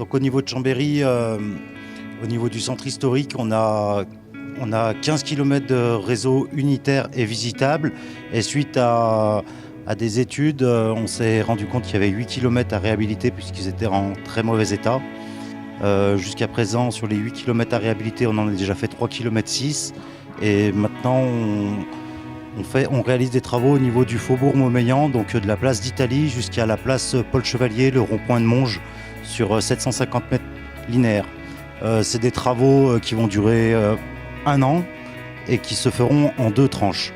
Donc au niveau de Chambéry, au niveau du centre historique, on a 15 km de réseau unitaire et visitable. Et suite à des études, on s'est rendu compte qu'il y avait 8 km à réhabiliter puisqu'ils étaient en très mauvais état. Jusqu'à présent, sur les 8 km à réhabiliter, on en a déjà fait 3 km 6. Et maintenant, on réalise des travaux au niveau du faubourg Montmélian, donc de la place d'Italie jusqu'à la place Paul Chevalier, le rond-point de Monge, sur 750 mètres linéaires. C'est des travaux qui vont durer 1 an et qui se feront en 2 tranches.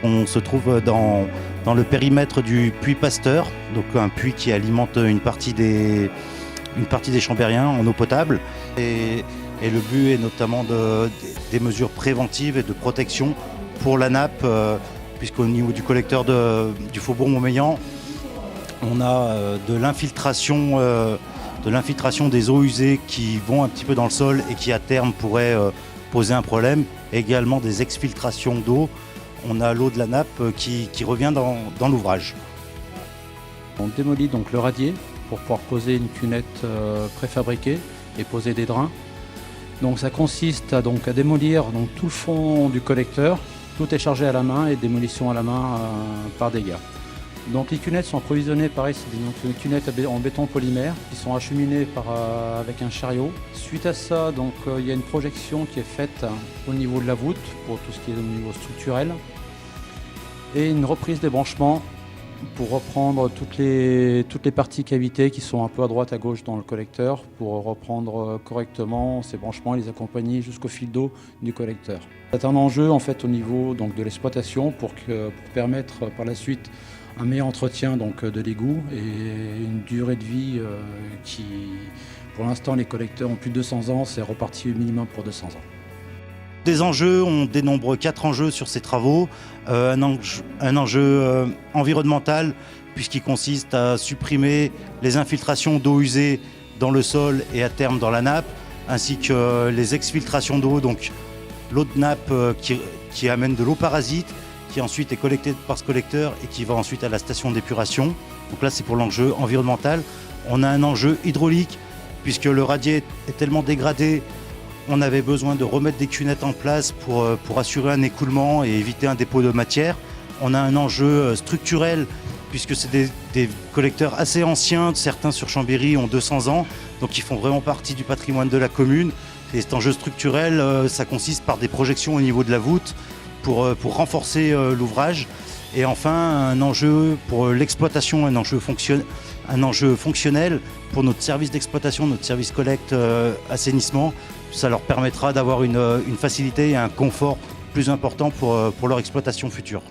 On se trouve dans le périmètre du puits Pasteur, donc un puits qui alimente une partie des Chambériens en eau potable. Et le but est notamment des mesures préventives et de protection pour la nappe, puisqu'au niveau du collecteur du faubourg Montmélian, on a de l'infiltration des eaux usées qui vont un petit peu dans le sol et qui à terme pourraient poser un problème. Également des exfiltrations d'eau. On a l'eau de la nappe qui revient dans l'ouvrage. On démolit donc le radier pour pouvoir poser une cunette préfabriquée et poser des drains. Donc ça consiste à démolir tout le fond du collecteur. Tout est chargé à la main et démolition à la main par des gars. Donc les cunettes sont approvisionnées, pareil, c'est des cunettes en béton polymère qui sont acheminées avec un chariot. Suite à ça, il y a une projection qui est faite au niveau de la voûte pour tout ce qui est au niveau structurel et une reprise des branchements pour reprendre toutes les parties cavitées qui sont un peu à droite à gauche dans le collecteur pour reprendre correctement ces branchements et les accompagner jusqu'au fil d'eau du collecteur. C'est un enjeu en fait au niveau de l'exploitation pour permettre par la suite un meilleur entretien de l'égout et une durée de vie qui, pour l'instant, les collecteurs ont plus de 200 ans, c'est reparti au minimum pour 200 ans. Des enjeux, on dénombre 4 enjeux sur ces travaux. Un enjeu environnemental, puisqu'il consiste à supprimer les infiltrations d'eau usée dans le sol et à terme dans la nappe, ainsi que les exfiltrations d'eau, donc l'eau de nappe qui amène de l'eau parasite, qui ensuite est collectée par ce collecteur et qui va ensuite à la station d'épuration. Donc là, c'est pour l'enjeu environnemental. On a un enjeu hydraulique, puisque le radier est tellement dégradé, on avait besoin de remettre des cunettes en place pour assurer un écoulement et éviter un dépôt de matière. On a un enjeu structurel, puisque c'est des collecteurs assez anciens. Certains sur Chambéry ont 200 ans, donc ils font vraiment partie du patrimoine de la commune. Et cet enjeu structurel, ça consiste par des projections au niveau de la voûte pour renforcer l'ouvrage. Et enfin, un enjeu pour l'exploitation, un enjeu fonctionnel pour notre service d'exploitation, notre service collecte assainissement. Ça leur permettra d'avoir une facilité et un confort plus important pour leur exploitation future.